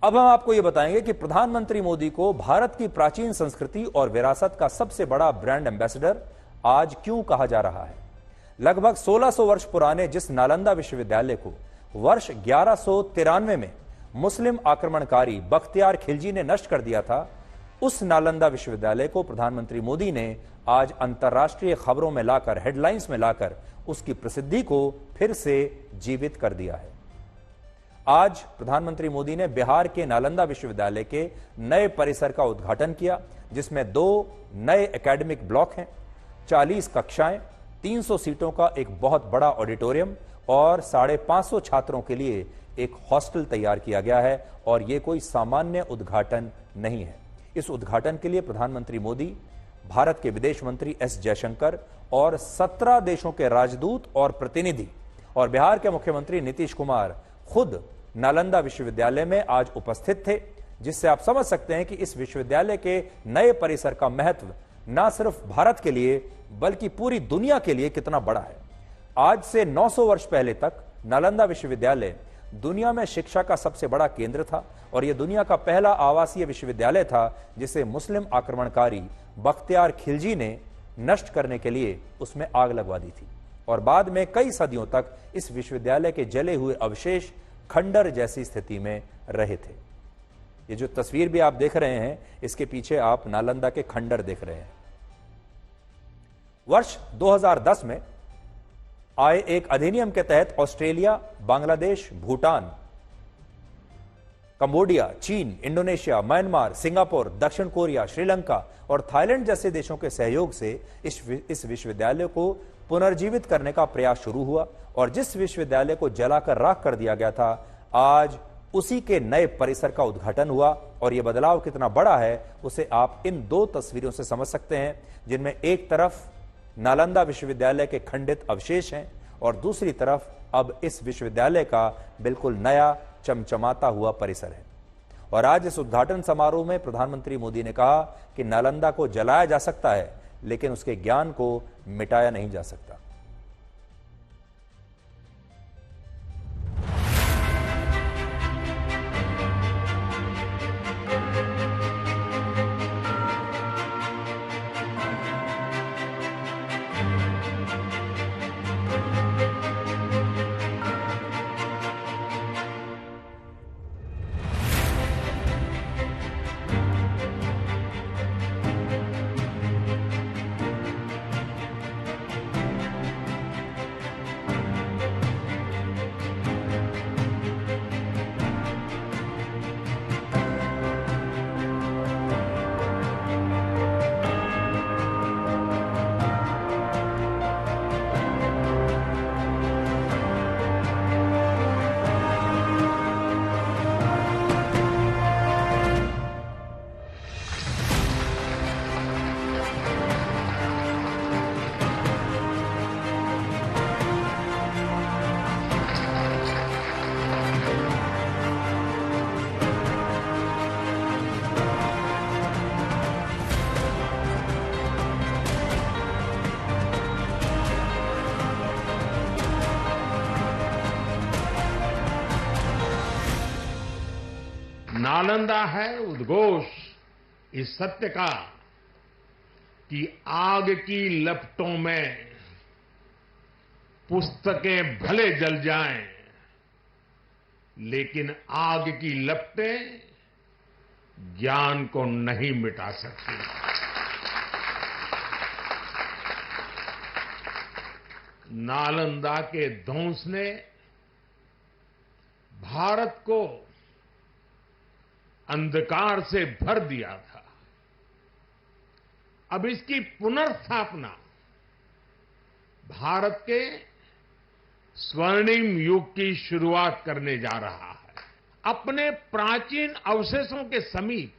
अब हम आपको यह बताएंगे कि प्रधानमंत्री मोदी को भारत की प्राचीन संस्कृति और विरासत का सबसे बड़ा ब्रांड एम्बेसडर आज क्यों कहा जा रहा है। लगभग 1600 वर्ष पुराने जिस नालंदा विश्वविद्यालय को वर्ष 1193 में मुस्लिम आक्रमणकारी बख्तियार खिलजी ने नष्ट कर दिया था, उस नालंदा विश्वविद्यालय को प्रधानमंत्री मोदी ने आज अंतर्राष्ट्रीय खबरों में लाकर, हेडलाइंस में लाकर उसकी प्रसिद्धि को फिर से जीवित कर दिया है। आज प्रधानमंत्री मोदी ने बिहार के नालंदा विश्वविद्यालय के नए परिसर का उद्घाटन किया, जिसमें 2 नए एकेडमिक ब्लॉक हैं, 40 कक्षाएं, 300 सीटों का एक बहुत बड़ा ऑडिटोरियम और 550 छात्रों के लिए एक हॉस्टल तैयार किया गया है। और यह कोई सामान्य उद्घाटन नहीं है। इस उद्घाटन के लिए प्रधानमंत्री मोदी, भारत के विदेश मंत्री एस जयशंकर और 17 देशों के राजदूत और प्रतिनिधि और बिहार के मुख्यमंत्री नीतीश कुमार खुद नालंदा विश्वविद्यालय में आज उपस्थित थे, जिससे आप समझ सकते हैं कि इस विश्वविद्यालय के नए परिसर का महत्व न सिर्फ भारत के लिए बल्कि पूरी दुनिया के लिए कितना बड़ा है। आज से 900 वर्ष पहले तक नालंदा विश्वविद्यालय दुनिया में शिक्षा का सबसे बड़ा केंद्र था और यह दुनिया का पहला आवासीय विश्वविद्यालय था जिसे मुस्लिम आक्रमणकारी बख्तियार खिलजी ने नष्ट करने के लिए उसमें आग लगवा दी थी। और बाद में कई सदियों तक इस विश्वविद्यालय के जले हुए अवशेष खंडर जैसी स्थिति में रहे थे। ये जो तस्वीर भी आप देख रहे हैं, इसके पीछे आप नालंदा के खंडर देख रहे हैं। वर्ष 2010 में आए एक अधिनियम के तहत ऑस्ट्रेलिया, बांग्लादेश, भूटान, कंबोडिया, चीन, इंडोनेशिया, म्यांमार, सिंगापुर, दक्षिण कोरिया, श्रीलंका और थाईलैंड जैसे देशों के सहयोग से इस विश्वविद्यालय को पुनर्जीवित करने का प्रयास शुरू हुआ और जिस विश्वविद्यालय को जलाकर राख कर दिया गया था, आज उसी के नए परिसर का उद्घाटन हुआ। और यह बदलाव कितना बड़ा है उसे आप इन 2 तस्वीरों से समझ सकते हैं, जिनमें एक तरफ नालंदा विश्वविद्यालय के खंडित अवशेष हैं और दूसरी तरफ अब इस विश्वविद्यालय का बिल्कुल नया चमचमाता हुआ परिसर है। और आज इस उद्घाटन समारोह में प्रधानमंत्री मोदी ने कहा कि नालंदा को जलाया जा सकता है, लेकिन उसके ज्ञान को मिटाया नहीं जा सकता। नालंदा है उद्घोष इस सत्य का कि आग की लपटों में पुस्तकें भले जल जाएं, लेकिन आग की लपटें ज्ञान को नहीं मिटा सकती। नालंदा के ध्वंस ने भारत को अंधकार से भर दिया था। अब इसकी पुनर्स्थापना भारत के स्वर्णिम युग की शुरुआत करने जा रहा है। अपने प्राचीन अवशेषों के समीप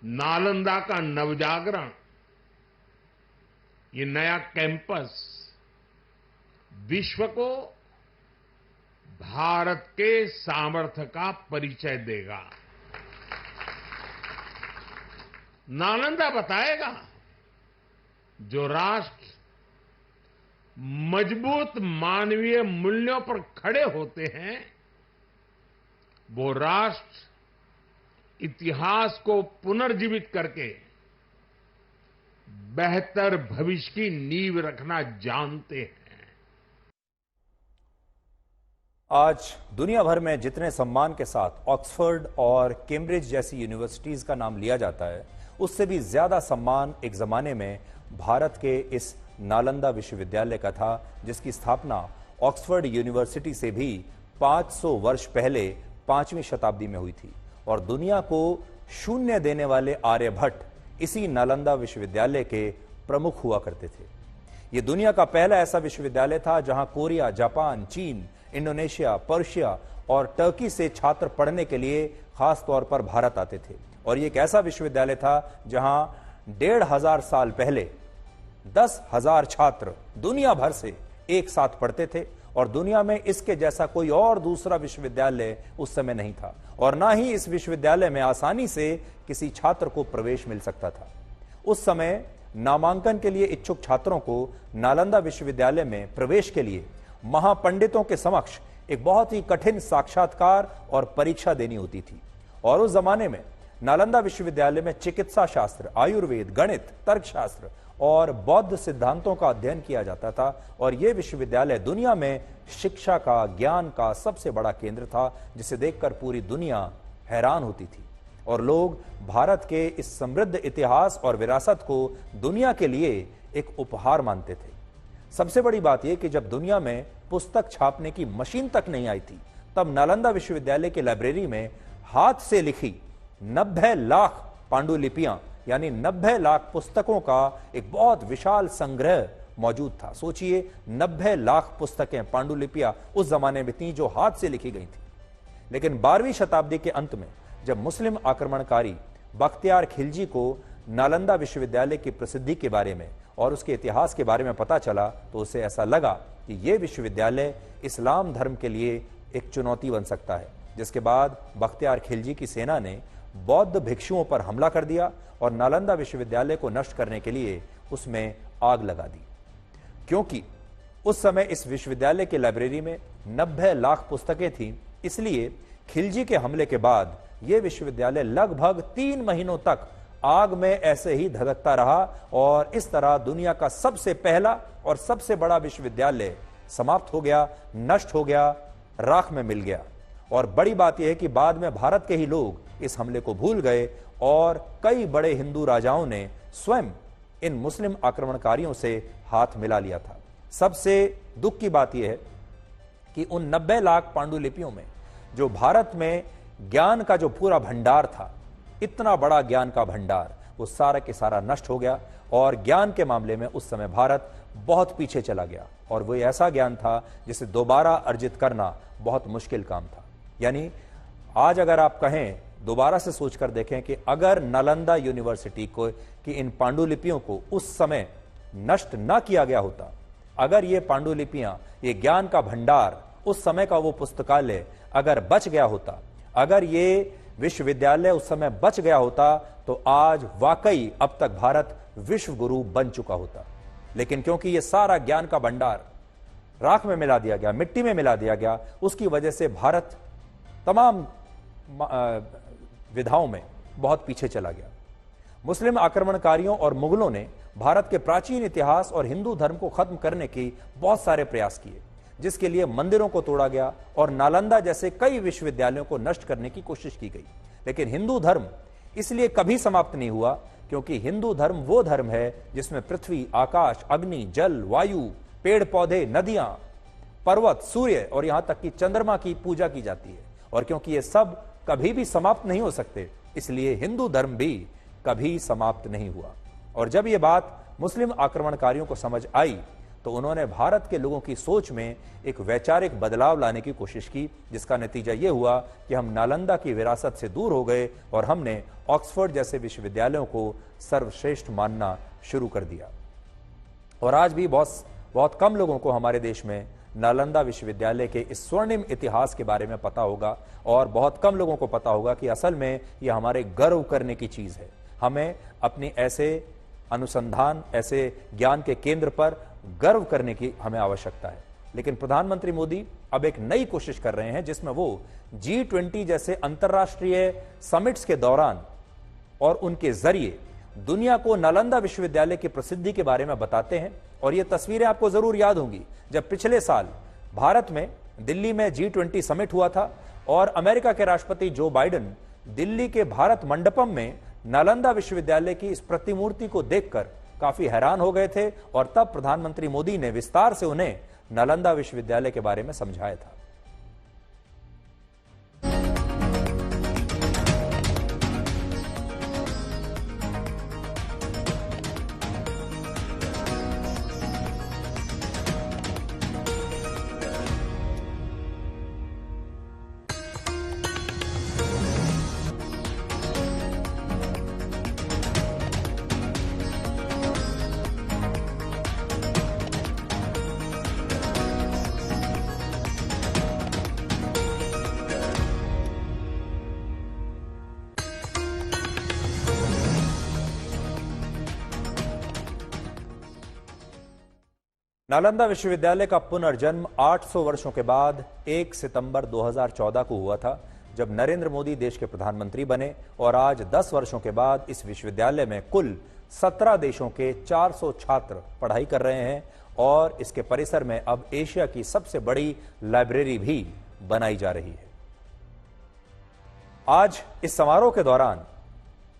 नालंदा का नवजागरण, ये नया कैंपस विश्व को भारत के सामर्थ्य का परिचय देगा। नालंदा बताएगा जो राष्ट्र मजबूत मानवीय मूल्यों पर खड़े होते हैं, वो राष्ट्र इतिहास को पुनर्जीवित करके बेहतर भविष्य की नींव रखना जानते हैं। आज दुनिया भर में जितने सम्मान के साथ ऑक्सफोर्ड और कैम्ब्रिज जैसी यूनिवर्सिटीज का नाम लिया जाता है, उससे भी ज्यादा सम्मान एक जमाने में भारत के इस नालंदा विश्वविद्यालय का था, जिसकी स्थापना ऑक्सफोर्ड यूनिवर्सिटी से भी 500 वर्ष पहले 5वीं शताब्दी में हुई थी। और दुनिया को शून्य देने वाले आर्यभट्ट इसी नालंदा विश्वविद्यालय के प्रमुख हुआ करते थे। यह दुनिया का पहला ऐसा विश्वविद्यालय था जहां कोरिया, जापान, चीन, इंडोनेशिया, पर्शिया और टर्की से छात्र पढ़ने के लिए खास तौर पर भारत आते थे। और यह एक ऐसा विश्वविद्यालय था जहां 1500 साल पहले 10,000 छात्र दुनिया भर से एक साथ पढ़ते थे। और दुनिया में इसके जैसा कोई और दूसरा विश्वविद्यालय उस समय नहीं था, और ना ही इस विश्वविद्यालय में आसानी से किसी छात्र को प्रवेश मिल सकता था। उस समय नामांकन के लिए इच्छुक छात्रों को नालंदा विश्वविद्यालय में प्रवेश के लिए महापंडितों के समक्ष एक बहुत ही कठिन साक्षात्कार और परीक्षा देनी होती थी। और उस जमाने में नालंदा विश्वविद्यालय में चिकित्सा शास्त्र, आयुर्वेद, गणित, तर्कशास्त्र और बौद्ध सिद्धांतों का अध्ययन किया जाता था। और यह विश्वविद्यालय दुनिया में शिक्षा का, ज्ञान का सबसे बड़ा केंद्र था, जिसे देखकर पूरी दुनिया हैरान होती थी। और लोग भारत के इस समृद्ध इतिहास और विरासत को दुनिया के लिए एक उपहार मानते थे। सबसे बड़ी बात यह कि जब दुनिया में पुस्तक छापने की मशीन तक नहीं आई थी, तब नालंदा विश्वविद्यालय की लाइब्रेरी में हाथ से लिखी 90 लाख पांडुलिपियां यानी 90 लाख पुस्तकों का एक बहुत विशाल संग्रह मौजूद था। सोचिए, 90 लाख पुस्तकें, पांडुलिपियां उस जमाने में थी जो हाथ से लिखी गई थी। लेकिन 12वीं शताब्दी के अंत में जब मुस्लिम आक्रमणकारी बख्तियार खिलजी को नालंदा विश्वविद्यालय की प्रसिद्धि के बारे में और उसके इतिहास के बारे में पता चला, तो उसे ऐसा लगा कि यह विश्वविद्यालय इस्लाम धर्म के लिए एक चुनौती बन सकता है। जिसके बाद बख्तियार खिलजी की सेना ने बौद्ध भिक्षुओं पर हमला कर दिया और नालंदा विश्वविद्यालय को नष्ट करने के लिए उसमें आग लगा दी। क्योंकि उस समय इस विश्वविद्यालय की लाइब्रेरी में 90 लाख पुस्तकें थीं, इसलिए खिलजी के हमले के बाद यह विश्वविद्यालय लगभग 3 महीनों तक आग में ऐसे ही धधकता रहा। और इस तरह दुनिया का सबसे पहला और सबसे बड़ा विश्वविद्यालय समाप्त हो गया, नष्ट हो गया, राख में मिल गया। और बड़ी बात यह है कि बाद में भारत के ही लोग इस हमले को भूल गए और कई बड़े हिंदू राजाओं ने स्वयं इन मुस्लिम आक्रमणकारियों से हाथ मिला लिया था। सबसे दुख की बात यह है कि उन 90 लाख पांडुलिपियों में जो भारत में ज्ञान का जो पूरा भंडार था, इतना बड़ा ज्ञान का भंडार, वो सारा के सारा नष्ट हो गया। और ज्ञान के मामले में उस समय भारत बहुत पीछे चला गया। और वो ऐसा ज्ञान था जिसे दोबारा अर्जित करना बहुत मुश्किल काम था। यानी आज अगर आप कहें, दोबारा से सोचकर देखें कि अगर नालंदा यूनिवर्सिटी को कि इन पांडुलिपियों को उस समय नष्ट ना किया गया होता, अगर ये पांडुलिपियां, ये ज्ञान का भंडार, उस समय का वो पुस्तकालय अगर बच गया होता, अगर ये विश्वविद्यालय उस समय बच गया होता, तो आज वाकई अब तक भारत विश्व गुरु बन चुका होता। लेकिन क्योंकि ये सारा ज्ञान का भंडार राख में मिला दिया गया, मिट्टी में मिला दिया गया, उसकी वजह से भारत तमाम विधाओं में बहुत पीछे चला गया। मुस्लिम आक्रमणकारियों और मुगलों ने भारत के प्राचीन इतिहास और हिंदू धर्म को खत्म करने की बहुत सारे प्रयास किए, जिसके लिए मंदिरों को तोड़ा गया और नालंदा जैसे कई विश्वविद्यालयों को नष्ट करने की कोशिश की गई। लेकिन हिंदू धर्म इसलिए कभी समाप्त नहीं हुआ क्योंकि हिंदू धर्म वो धर्म है जिसमें पृथ्वी, आकाश, अग्नि, जल, वायु, पेड़ पौधे, नदियां, पर्वत, सूर्य और यहां तक कि चंद्रमा की पूजा की जाती है। और क्योंकि ये सब कभी भी समाप्त नहीं हो सकते, इसलिए हिंदू धर्म भी कभी समाप्त नहीं हुआ। और जब ये बात मुस्लिम आक्रमणकारियों को समझ आई, तो उन्होंने भारत के लोगों की सोच में एक वैचारिक बदलाव लाने की कोशिश की, जिसका नतीजा यह हुआ कि हम नालंदा की विरासत से दूर हो गए और हमने ऑक्सफोर्ड जैसे विश्वविद्यालयों को सर्वश्रेष्ठ मानना शुरू कर दिया। और आज भी बहुत कम लोगों को हमारे देश में नालंदा विश्वविद्यालय के इस स्वर्णिम इतिहास के बारे में पता होगा, और बहुत कम लोगों को पता होगा कि असल में यह हमारे गर्व करने की चीज है। हमें अपनी ऐसे अनुसंधान, ऐसे ज्ञान के केंद्र पर गर्व करने की हमें आवश्यकता है। लेकिन प्रधानमंत्री मोदी अब एक नई कोशिश कर रहे हैं जिसमें वो G20 जैसे अंतर्राष्ट्रीय समिट्स के दौरान और उनके जरिए दुनिया को नालंदा विश्वविद्यालय की प्रसिद्धि के बारे में बताते हैं। और ये तस्वीरें आपको जरूर याद होंगी जब पिछले साल भारत में दिल्ली में G20 समिट हुआ था और अमेरिका के राष्ट्रपति जो बाइडेन दिल्ली के भारत मंडपम में नालंदा विश्वविद्यालय की इस प्रतिमूर्ति को देखकर काफी हैरान हो गए थे और तब प्रधानमंत्री मोदी ने विस्तार से उन्हें नालंदा विश्वविद्यालय के बारे में समझाया था। नालंदा विश्वविद्यालय का पुनर्जन्म 800 वर्षों के बाद 1 सितंबर 2014 को हुआ था जब नरेंद्र मोदी देश के प्रधानमंत्री बने और आज 10 वर्षों के बाद इस विश्वविद्यालय में कुल 17 देशों के 400 छात्र पढ़ाई कर रहे हैं और इसके परिसर में अब एशिया की सबसे बड़ी लाइब्रेरी भी बनाई जा रही है। आज इस समारोह के दौरान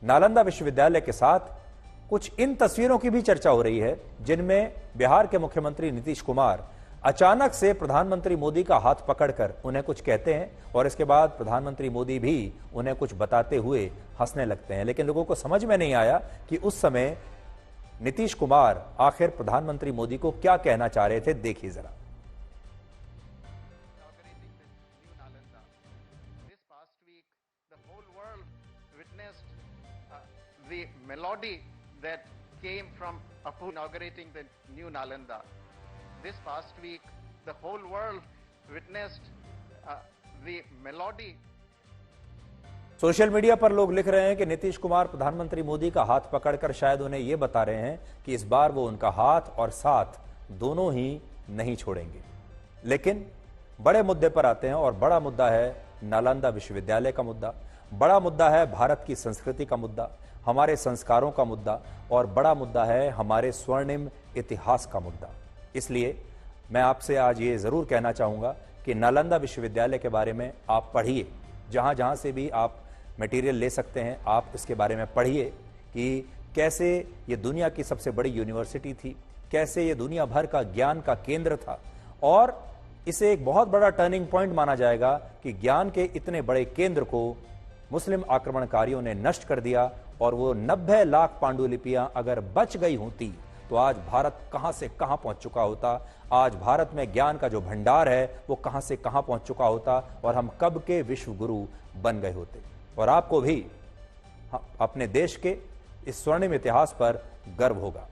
नालंदा विश्वविद्यालय के साथ कुछ इन तस्वीरों की भी चर्चा हो रही है जिनमें बिहार के मुख्यमंत्री नीतीश कुमार अचानक से प्रधानमंत्री मोदी का हाथ पकड़कर उन्हें कुछ कहते हैं और इसके बाद प्रधानमंत्री मोदी भी उन्हें कुछ बताते हुए हंसने लगते हैं। लेकिन लोगों को समझ में नहीं आया कि उस समय नीतीश कुमार आखिर प्रधानमंत्री मोदी को क्या कहना चाह रहे थे। देखिए जरा। That came from Apu inaugurating the new Nalanda. This past week, the whole world witnessed the melody. Social media पर लोग लिख रहे हैं कि नीतीश कुमार प्रधानमंत्री मोदी का हाथ पकड़कर शायद उन्हें यह बता रहे हैं कि इस बार वो उनका हाथ और साथ दोनों ही नहीं छोड़ेंगे। लेकिन बड़े मुद्दे पर आते हैं और बड़ा मुद्दा है नालंदा विश्वविद्यालय का मुद्दा, बड़ा मुद्दा है भारत की संस्कृति का मुद्दा, हमारे संस्कारों का मुद्दा और बड़ा मुद्दा है हमारे स्वर्णिम इतिहास का मुद्दा। इसलिए मैं आपसे आज ये जरूर कहना चाहूंगा कि नालंदा विश्वविद्यालय के बारे में आप पढ़िए, जहां जहां से भी आप मटेरियल ले सकते हैं आप इसके बारे में पढ़िए कि कैसे ये दुनिया की सबसे बड़ी यूनिवर्सिटी थी, कैसे ये दुनिया भर का ज्ञान का केंद्र था और इसे एक बहुत बड़ा टर्निंग पॉइंट माना जाएगा कि ज्ञान के इतने बड़े केंद्र को मुस्लिम आक्रमणकारियों ने नष्ट कर दिया और वो 90 लाख पांडुलिपियां अगर बच गई होती तो आज भारत कहां से कहां पहुंच चुका होता, आज भारत में ज्ञान का जो भंडार है वो कहां से कहां पहुंच चुका होता और हम कब के विश्व गुरु बन गए होते। और आपको भी अपने देश के इस स्वर्णिम इतिहास पर गर्व होगा।